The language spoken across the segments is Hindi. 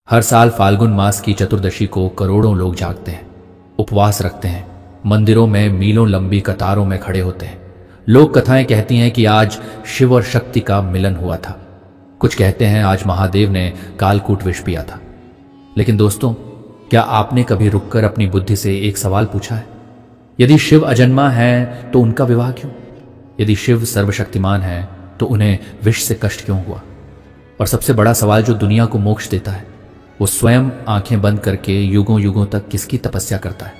हर साल फाल्गुन मास की चतुर्दशी को करोड़ों लोग जागते हैं, उपवास रखते हैं, मंदिरों में मीलों लंबी कतारों में खड़े होते हैं। लोक कथाएं कहती हैं कि आज शिव और शक्ति का मिलन हुआ था। कुछ कहते हैं आज महादेव ने कालकूट विष पिया था। लेकिन दोस्तों, क्या आपने कभी रुककर अपनी बुद्धि से एक सवाल पूछा है? यदि शिव अजन्मा है तो उनका विवाह क्यों? यदि शिव सर्वशक्तिमान है तो उन्हें विष से कष्ट क्यों हुआ? और सबसे बड़ा सवाल जो दुनिया को मोक्ष देता है, वो स्वयं आंखें बंद करके युगों युगों तक किसकी तपस्या करता है?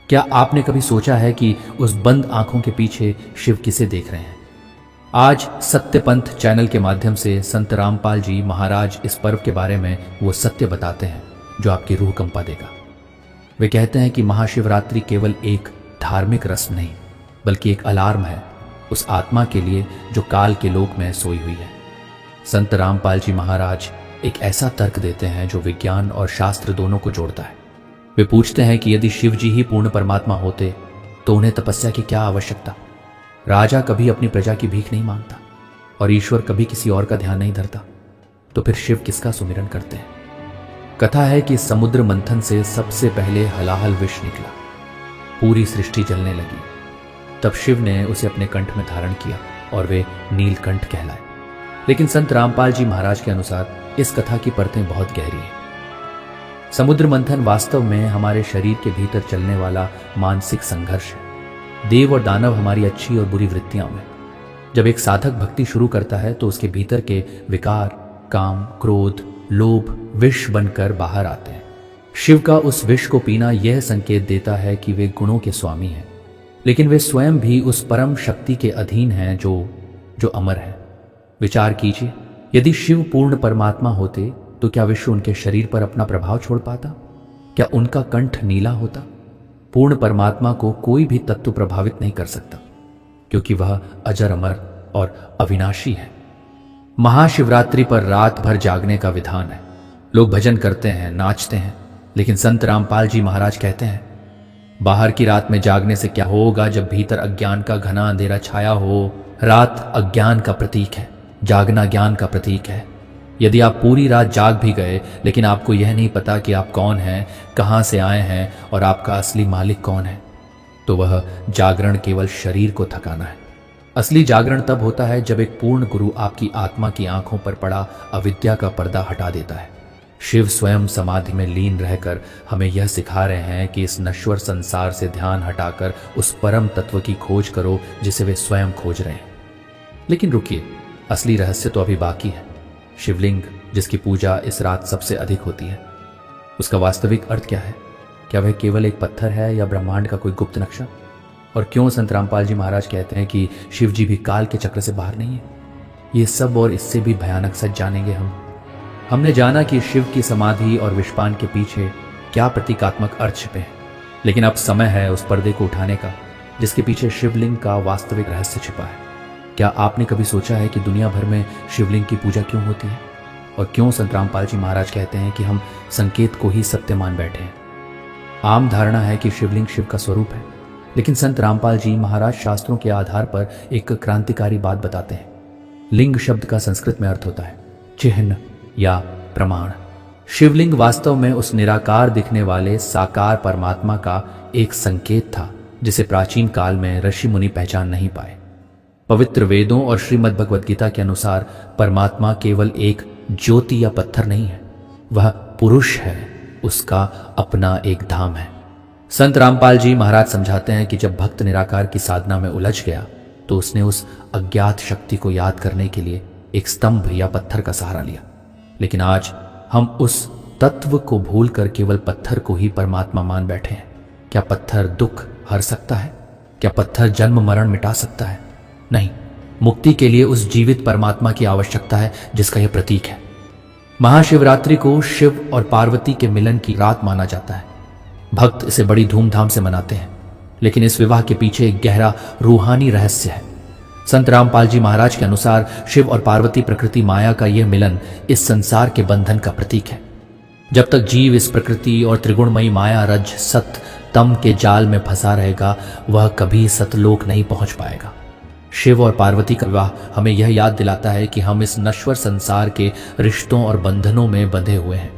क्या आपने कभी सोचा है कि उस बंद आंखों के पीछे शिव किसे देख रहे हैं? आज सत्य पंथ चैनल के माध्यम से संत रामपाल जी महाराज इस पर्व के बारे में वो सत्य बताते हैं जो आपकी रूह कंपा देगा। वे कहते हैं कि महाशिवरात्रि केवल एक धार्मिक रस्म नहीं, बल्कि एक अलार्म है उस आत्मा के लिए जो काल के लोक में सोई हुई है। संत रामपाल जी महाराज एक ऐसा तर्क देते हैं जो विज्ञान और शास्त्र दोनों को जोड़ता है। वे पूछते हैं कि यदि शिव जी ही पूर्ण परमात्मा होते तो उन्हें तपस्या की क्या आवश्यकता? राजा कभी अपनी प्रजा की भीख नहीं मांगता और ईश्वर कभी किसी और का ध्यान नहीं धरता, तो फिर शिव किसका सुमिरन करते हैं? कथा है कि समुद्र मंथन से सबसे पहले हलाहल विष निकला, पूरी सृष्टि जलने लगी। तब शिव ने उसे अपने कंठ में धारण किया और वे नीलकंठ कहलाए। लेकिन संत रामपाल जी महाराज के अनुसार इस कथा की परतें बहुत गहरी हैं। समुद्र मंथन वास्तव में हमारे शरीर के भीतर चलने वाला मानसिक संघर्ष है। देव और दानव हमारी अच्छी और बुरी वृत्तियां में। जब एक साधक भक्ति शुरू करता है तो उसके भीतर के विकार, काम, क्रोध, लोभ विष बनकर बाहर आते हैं। शिव का उस विष को पीना यह संकेत देता है कि वे गुणों के स्वामी हैं, लेकिन वे स्वयं भी उस परम शक्ति के अधीन हैं जो अमर है। विचार कीजिए, यदि शिव पूर्ण परमात्मा होते तो क्या विश्व उनके शरीर पर अपना प्रभाव छोड़ पाता? क्या उनका कंठ नीला होता? पूर्ण परमात्मा को कोई भी तत्व प्रभावित नहीं कर सकता, क्योंकि वह अजर अमर और अविनाशी है। महाशिवरात्रि पर रात भर जागने का विधान है। लोग भजन करते हैं, नाचते हैं, लेकिन संत रामपाल जी महाराज कहते हैं, बाहर की रात में जागने से क्या होगा जब भीतर अज्ञान का घना अंधेरा छाया हो। रात अज्ञान का प्रतीक है, जागना ज्ञान का प्रतीक है। यदि आप पूरी रात जाग भी गए लेकिन आपको यह नहीं पता कि आप कौन हैं, कहां से आए हैं और आपका असली मालिक कौन है, तो वह जागरण केवल शरीर को थकाना है। असली जागरण तब होता है जब एक पूर्ण गुरु आपकी आत्मा की आंखों पर पड़ा अविद्या का पर्दा हटा देता है। शिव स्वयं समाधि में लीन रहकर हमें यह सिखा रहे हैं कि इस नश्वर संसार से ध्यान हटाकर उस परम तत्व की खोज करो जिसे वे स्वयं खोज रहे हैं। लेकिन रुकिए, असली रहस्य तो अभी बाकी है। शिवलिंग, जिसकी पूजा इस रात सबसे अधिक होती है, उसका वास्तविक अर्थ क्या है? क्या वह केवल एक पत्थर है या ब्रह्मांड का कोई गुप्त नक्शा? और क्यों संत रामपाल जी महाराज कहते हैं कि शिव जी भी काल के चक्र से बाहर नहीं है? ये सब और इससे भी भयानक सच जानेंगे हमने जाना कि शिव की समाधि और विषपान के पीछे क्या प्रतीकात्मक अर्थ छिपे हैं, लेकिन अब समय है उस पर्दे को उठाने का जिसके पीछे शिवलिंग का वास्तविक रहस्य छिपा है। क्या आपने कभी सोचा है कि दुनिया भर में शिवलिंग की पूजा क्यों होती है और क्यों संत रामपाल जी महाराज कहते हैं कि हम संकेत को ही सत्य मान बैठे हैं? आम धारणा है कि शिवलिंग शिव का स्वरूप है, लेकिन संत रामपाल जी महाराज शास्त्रों के आधार पर एक क्रांतिकारी बात बताते हैं। लिंग शब्द का संस्कृत में अर्थ होता है चिन्ह या प्रमाण। शिवलिंग वास्तव में उस निराकार दिखने वाले साकार परमात्मा का एक संकेत था जिसे प्राचीन काल में ऋषि मुनि पहचान नहीं पाए। पवित्र वेदों और श्रीमद् भगवद गीता के अनुसार परमात्मा केवल एक ज्योति या पत्थर नहीं है, वह पुरुष है, उसका अपना एक धाम है। संत रामपाल जी महाराज समझाते हैं कि जब भक्त निराकार की साधना में उलझ गया तो उसने उस अज्ञात शक्ति को याद करने के लिए एक स्तंभ या पत्थर का सहारा लिया। लेकिन आज हम उस तत्व को भूलकर केवल पत्थर को ही परमात्मा मान बैठे हैं। क्या पत्थर दुख हर सकता है? क्या पत्थर जन्म मरण मिटा सकता है? नहीं, मुक्ति के लिए उस जीवित परमात्मा की आवश्यकता है जिसका यह प्रतीक है। महाशिवरात्रि को शिव और पार्वती के मिलन की रात माना जाता है। भक्त इसे बड़ी धूमधाम से मनाते हैं, लेकिन इस विवाह के पीछे एक गहरा रूहानी रहस्य है। संत रामपाल जी महाराज के अनुसार शिव और पार्वती प्रकृति माया का यह मिलन इस संसार के बंधन का प्रतीक है। जब तक जीव इस प्रकृति और त्रिगुणमयी माया रज सत तम के जाल में फंसा रहेगा, वह कभी सतलोक नहीं पहुंच पाएगा। शिव और पार्वती का विवाह हमें यह याद दिलाता है कि हम इस नश्वर संसार के रिश्तों और बंधनों में बंधे हुए हैं,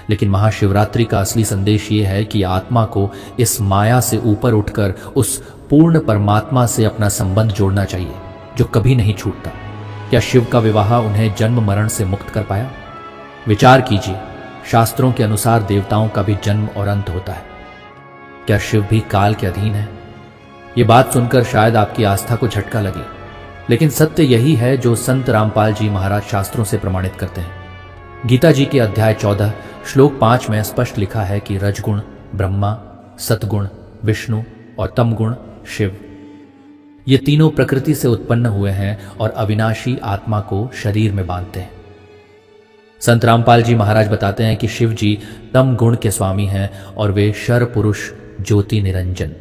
लेकिन महाशिवरात्रि का असली संदेश ये है कि आत्मा को इस माया से ऊपर उठकर उस पूर्ण परमात्मा से अपना संबंध जोड़ना चाहिए जो कभी नहीं छूटता। क्या शिव का विवाह उन्हें जन्म मरण से मुक्त कर पाया? विचार कीजिए, शास्त्रों के अनुसार देवताओं का भी जन्म और अंत होता है। क्या शिव भी काल के अधीन है? ये बात सुनकर शायद आपकी आस्था को झटका लगे, लेकिन सत्य यही है जो संत रामपाल जी महाराज शास्त्रों से प्रमाणित करते हैं। गीता जी के अध्याय 14 श्लोक 5 में स्पष्ट लिखा है कि रजगुण ब्रह्मा, सतगुण विष्णु और तमगुण शिव, ये तीनों प्रकृति से उत्पन्न हुए हैं और अविनाशी आत्मा को शरीर में बांधते हैं। संत रामपाल जी महाराज बताते हैं कि शिव जी तम गुण के स्वामी हैं और वे शर पुरुष ज्योति निरंजन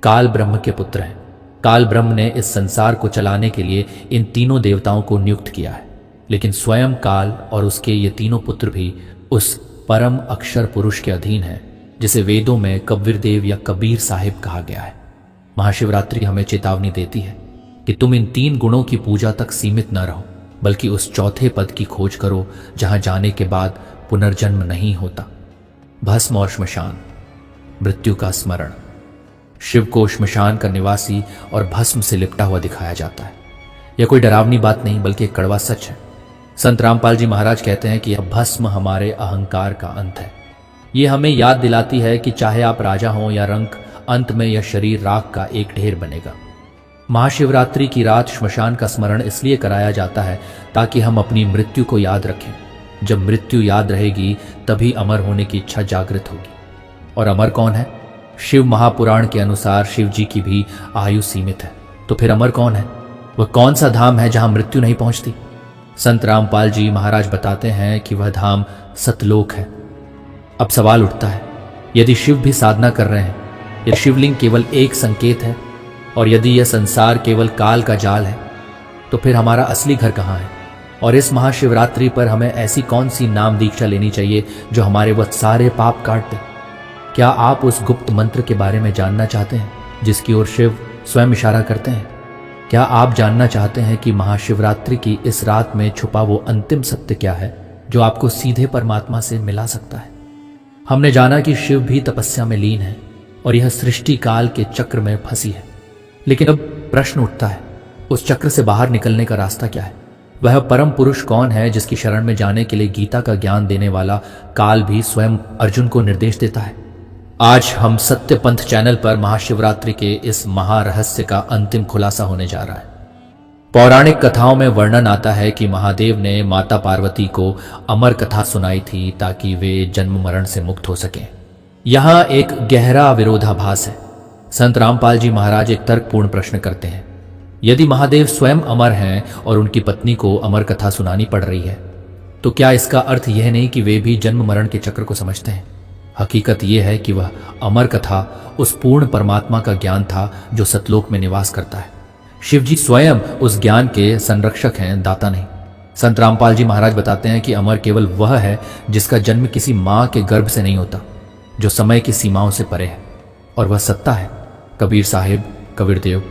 काल ब्रह्म के पुत्र हैं। काल ब्रह्म ने इस संसार को चलाने के लिए इन तीनों देवताओं को नियुक्त किया है, लेकिन स्वयं काल और उसके ये तीनों पुत्र भी उस परम अक्षर पुरुष के अधीन हैं जिसे वेदों में कबीर देव या कबीर साहिब कहा गया है। महाशिवरात्रि हमें चेतावनी देती है कि तुम इन 3 गुणों की पूजा तक सीमित न रहो, बल्कि उस चौथे पद की खोज करो जहां जाने के बाद पुनर्जन्म नहीं होता। भस्म और श्मशान, मृत्यु का स्मरण। शिव को श्मशान का निवासी और भस्म से लिपटा हुआ दिखाया जाता है। यह कोई डरावनी बात नहीं बल्कि एक कड़वा सच है। संत रामपाल जी महाराज कहते हैं कि यह भस्म हमारे अहंकार का अंत है। ये हमें याद दिलाती है कि चाहे आप राजा हों या रंक, अंत में यह शरीर राख का एक ढेर बनेगा। महाशिवरात्रि की रात श्मशान का स्मरण इसलिए कराया जाता है ताकि हम अपनी मृत्यु को याद रखें। जब मृत्यु याद रहेगी तभी अमर होने की इच्छा जागृत होगी। और अमर कौन है? शिव महापुराण के अनुसार शिव जी की भी आयु सीमित है। तो फिर अमर कौन है? वह कौन सा धाम है जहां मृत्यु नहीं पहुंचती? संत रामपाल जी महाराज बताते हैं कि वह धाम सतलोक है। अब सवाल उठता है, यदि शिव भी साधना कर रहे हैं, यदि शिवलिंग केवल एक संकेत है और यदि यह संसार केवल काल का जाल है, तो फिर हमारा असली घर कहाँ है? और इस महाशिवरात्रि पर हमें ऐसी कौन सी नाम दीक्षा लेनी चाहिए जो हमारे वह सारे पाप काट दे? क्या आप उस गुप्त मंत्र के बारे में जानना चाहते हैं जिसकी ओर शिव स्वयं इशारा करते हैं? क्या आप जानना चाहते हैं कि महाशिवरात्रि की इस रात में छुपा वो अंतिम सत्य क्या है जो आपको सीधे परमात्मा से मिला सकता है? हमने जाना कि शिव भी तपस्या में लीन है और यह सृष्टि काल के चक्र में फंसी है, लेकिन अब प्रश्न उठता है, उस चक्र से बाहर निकलने का रास्ता क्या है? वह परम पुरुष कौन है जिसकी शरण में जाने के लिए गीता का ज्ञान देने वाला काल भी स्वयं अर्जुन को निर्देश देता है? आज हम सत्य पंथ चैनल पर महाशिवरात्रि के इस महारहस्य का अंतिम खुलासा होने जा रहा है। पौराणिक कथाओं में वर्णन आता है कि महादेव ने माता पार्वती को अमर कथा सुनाई थी ताकि वे जन्म मरण से मुक्त हो सकें। यहां एक गहरा विरोधाभास है। संत रामपाल जी महाराज एक तर्कपूर्ण प्रश्न करते हैं, यदि महादेव स्वयं अमर हैं और उनकी पत्नी को अमर कथा सुनानी पड़ रही है, तो क्या इसका अर्थ यह नहीं कि वे भी जन्म मरण के चक्र को समझते हैं? हकीकत यह है कि वह अमर कथा उस पूर्ण परमात्मा का ज्ञान था जो सतलोक में निवास करता है। शिव जी स्वयं उस ज्ञान के संरक्षक हैं, दाता नहीं। संत रामपाल जी महाराज बताते हैं कि अमर केवल वह है जिसका जन्म किसी मां के गर्भ से नहीं होता, जो समय की सीमाओं से परे है, और वह सत्ता है कबीर साहिब, कबीर देव,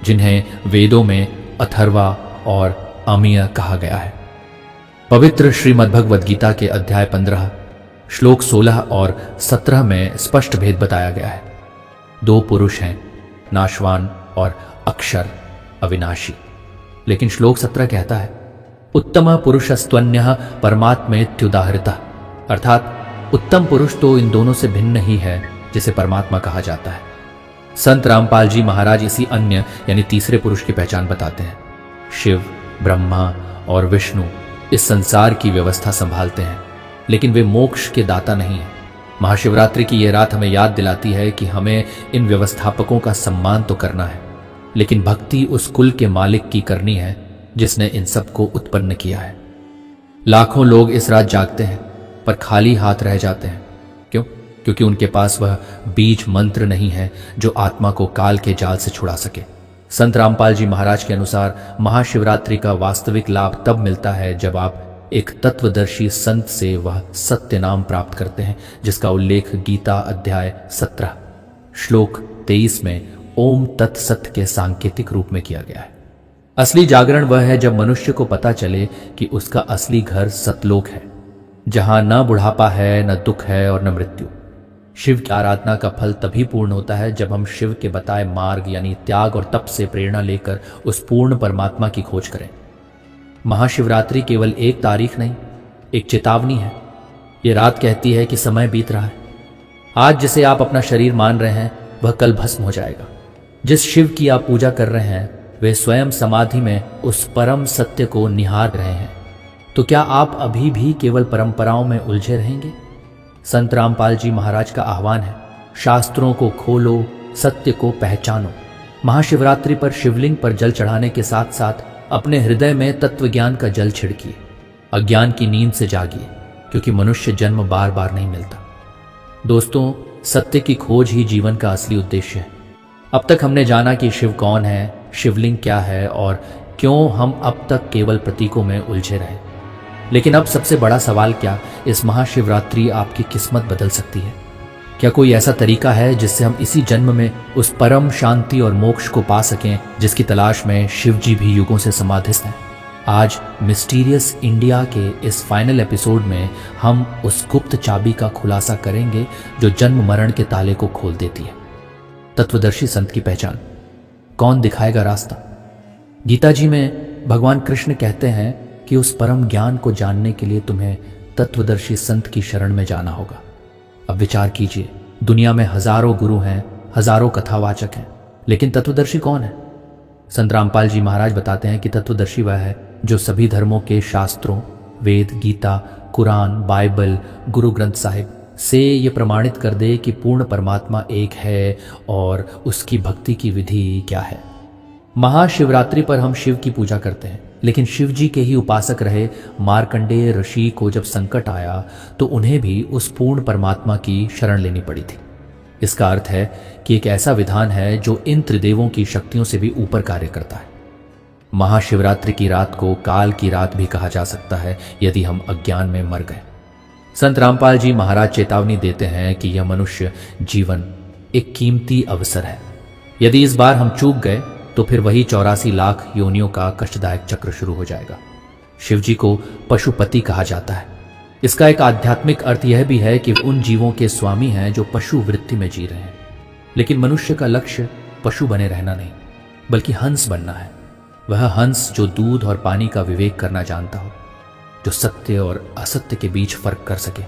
जिन्हें वेदों में अथर्वा और अमीय कहा गया है। पवित्र श्रीमद् भगवद गीता के अध्याय 15 श्लोक 16 और 17 में स्पष्ट भेद बताया गया है। 2 पुरुष हैं, नाशवान और अक्षर अविनाशी। लेकिन श्लोक 17 कहता है, उत्तम पुरुषस्त्वन्यः परमात्मेत्युदाहृतः, अर्थात उत्तम पुरुष तो इन दोनों से भिन्न ही है जिसे परमात्मा कहा जाता है। संत रामपाल जी महाराज इसी अन्य यानी तीसरे पुरुष की पहचान बताते हैं। शिव, ब्रह्मा और विष्णु इस संसार की व्यवस्था संभालते हैं, लेकिन वे मोक्ष के दाता नहीं हैं। महाशिवरात्रि की यह रात हमें याद दिलाती है कि हमें इन व्यवस्थापकों का सम्मान तो करना है, लेकिन भक्ति उस कुल के मालिक की करनी है जिसने इन सबको उत्पन्न किया है। लाखों लोग इस रात जागते हैं पर खाली हाथ रह जाते हैं। क्यों? क्योंकि उनके पास वह बीज मंत्र नहीं है जो आत्मा को काल के जाल से छुड़ा सके। संत रामपाल जी महाराज के अनुसार महाशिवरात्रि का वास्तविक लाभ तब मिलता है जब आप एक तत्वदर्शी संत से वह सत्य नाम प्राप्त करते हैं जिसका उल्लेख गीता अध्याय 17 श्लोक 23 में ओम तत्सत के सांकेतिक रूप में किया गया है। असली जागरण वह है जब मनुष्य को पता चले कि उसका असली घर सतलोक है, जहां न बुढ़ापा है, न दुख है और न मृत्यु। शिव की आराधना का फल तभी पूर्ण होता है जब हम शिव के बताए मार्ग यानी त्याग और तप से प्रेरणा लेकर उस पूर्ण परमात्मा की खोज करें। महाशिवरात्रि केवल एक तारीख नहीं, एक चेतावनी है। ये रात कहती है कि समय बीत रहा है। आज जिसे आप अपना शरीर मान रहे हैं वह कल भस्म हो जाएगा। जिस शिव की आप पूजा कर रहे हैं वे स्वयं समाधि में उस परम सत्य को निहार रहे हैं। तो क्या आप अभी भी केवल परंपराओं में उलझे रहेंगे? संत रामपाल जी महाराज का आह्वान है, शास्त्रों को खोलो, सत्य को पहचानो। महाशिवरात्रि पर शिवलिंग पर जल चढ़ाने के साथ साथ अपने हृदय में तत्वज्ञान का जल छिड़किए। अज्ञान की नींद से जागिए, क्योंकि मनुष्य जन्म बार बार नहीं मिलता। दोस्तों, सत्य की खोज ही जीवन का असली उद्देश्य है। अब तक हमने जाना कि शिव कौन है, शिवलिंग क्या है और क्यों हम अब तक केवल प्रतीकों में उलझे रहे। लेकिन अब सबसे बड़ा सवाल, क्या इस महाशिवरात्रि आपकी किस्मत बदल सकती है? क्या कोई ऐसा तरीका है जिससे हम इसी जन्म में उस परम शांति और मोक्ष को पा सकें जिसकी तलाश में शिव जी भी युगों से समाधिस्थ हैं? आज मिस्टीरियस इंडिया के इस फाइनल एपिसोड में हम उस गुप्त चाबी का खुलासा करेंगे जो जन्म मरण के ताले को खोल देती है। तत्वदर्शी संत की पहचान, कौन दिखाएगा रास्ता? गीता जी में भगवान कृष्ण कहते हैं कि उस परम ज्ञान को जानने के लिए तुम्हें तत्वदर्शी संत की शरण में जाना होगा। अब विचार कीजिए, दुनिया में हजारों गुरु हैं, हजारों कथावाचक हैं, लेकिन तत्वदर्शी कौन है? संत रामपाल जी महाराज बताते हैं कि तत्वदर्शी वह है जो सभी धर्मों के शास्त्रों, वेद, गीता, कुरान, बाइबल, गुरु ग्रंथ साहिब से ये प्रमाणित कर दे कि पूर्ण परमात्मा एक है और उसकी भक्ति की विधि क्या है। महाशिवरात्रि पर हम शिव की पूजा करते हैं, लेकिन शिव जी के ही उपासक रहे मार्कंडेय ऋषि को जब संकट आया तो उन्हें भी उस पूर्ण परमात्मा की शरण लेनी पड़ी थी। इसका अर्थ है कि एक ऐसा विधान है जो इन त्रिदेवों की शक्तियों से भी ऊपर कार्य करता है। महाशिवरात्रि की रात को काल की रात भी कहा जा सकता है यदि हम अज्ञान में मर गए। संत रामपाल जी महाराज चेतावनी देते हैं कि यह मनुष्य जीवन एक कीमती अवसर है। यदि इस बार हम चूक गए तो फिर वही 84 लाख योनियों का कष्टदायक चक्र शुरू हो जाएगा। शिव जी को पशुपति कहा जाता है। इसका एक आध्यात्मिक अर्थ यह भी है कि उन जीवों के स्वामी हैं जो पशु वृत्ति में जी रहे हैं। लेकिन मनुष्य का लक्ष्य पशु बने रहना नहीं, बल्कि हंस बनना है। वह हंस जो दूध और पानी का विवेक करना जानता हो, जो सत्य और असत्य के बीच फर्क कर सके।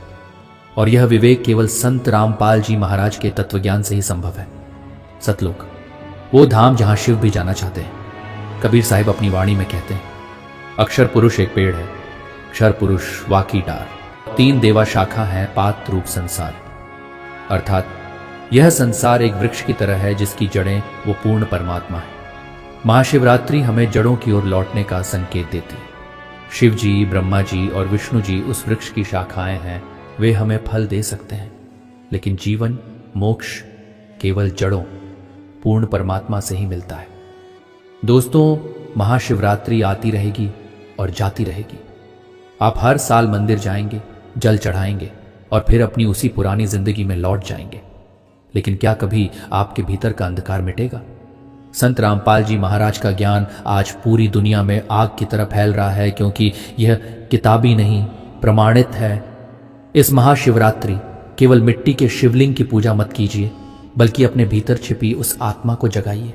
और यह विवेक केवल संत रामपाल जी महाराज के तत्वज्ञान से ही संभव है। सतलोक, वो धाम जहां शिव भी जाना चाहते हैं। कबीर साहिब अपनी वाणी में कहते हैं, अक्षर पुरुष एक पेड़ है, क्षर पुरुष वाकी डार, 3 देवा शाखा है, पात रूप संसार। अर्थात यह संसार एक वृक्ष की तरह है जिसकी जड़ें वो पूर्ण परमात्मा है। महाशिवरात्रि हमें जड़ों की ओर लौटने का संकेत देती है। शिव जी, ब्रह्मा जी और विष्णु जी उस वृक्ष की शाखाएं हैं। वे हमें फल दे सकते हैं, लेकिन जीवन, मोक्ष केवल जड़ों, पूर्ण परमात्मा से ही मिलता है। दोस्तों, महाशिवरात्रि आती रहेगी और जाती रहेगी। आप हर साल मंदिर जाएंगे, जल चढ़ाएंगे और फिर अपनी उसी पुरानी जिंदगी में लौट जाएंगे। लेकिन क्या कभी आपके भीतर का अंधकार मिटेगा? संत रामपाल जी महाराज का ज्ञान आज पूरी दुनिया में आग की तरह फैल रहा है, क्योंकि यह किताबी नहीं, प्रमाणित है। इस महाशिवरात्रि केवल मिट्टी के शिवलिंग की पूजा मत कीजिए, बल्कि अपने भीतर छिपी उस आत्मा को जगाइए।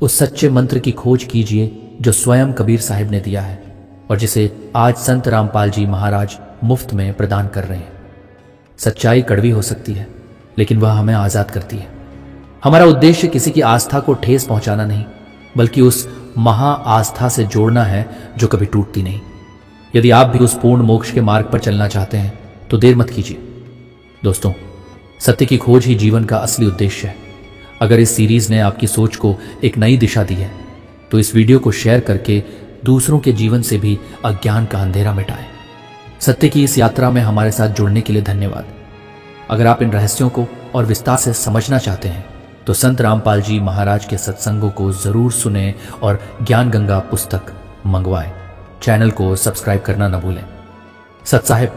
उस सच्चे मंत्र की खोज कीजिए जो स्वयं कबीर साहिब ने दिया है और जिसे आज संत रामपाल जी महाराज मुफ्त में प्रदान कर रहे हैं। सच्चाई कड़वी हो सकती है, लेकिन वह हमें आजाद करती है। हमारा उद्देश्य किसी की आस्था को ठेस पहुंचाना नहीं, बल्कि उस महा आस्था से जोड़ना है जो कभी टूटती नहीं। यदि आप भी उस पूर्ण मोक्ष के मार्ग पर चलना चाहते हैं तो देर मत कीजिए। दोस्तों, सत्य की खोज ही जीवन का असली उद्देश्य है। अगर इस सीरीज ने आपकी सोच को एक नई दिशा दी है तो इस वीडियो को शेयर करके दूसरों के जीवन से भी अज्ञान का अंधेरा मिटाएं। सत्य की इस यात्रा में हमारे साथ जुड़ने के लिए धन्यवाद। अगर आप इन रहस्यों को और विस्तार से समझना चाहते हैं तो संत रामपाल जी महाराज के सत्संगों को जरूर सुनें और ज्ञान गंगा पुस्तक मंगवाएं। चैनल को सब्सक्राइब करना न भूलें। सत साहिब,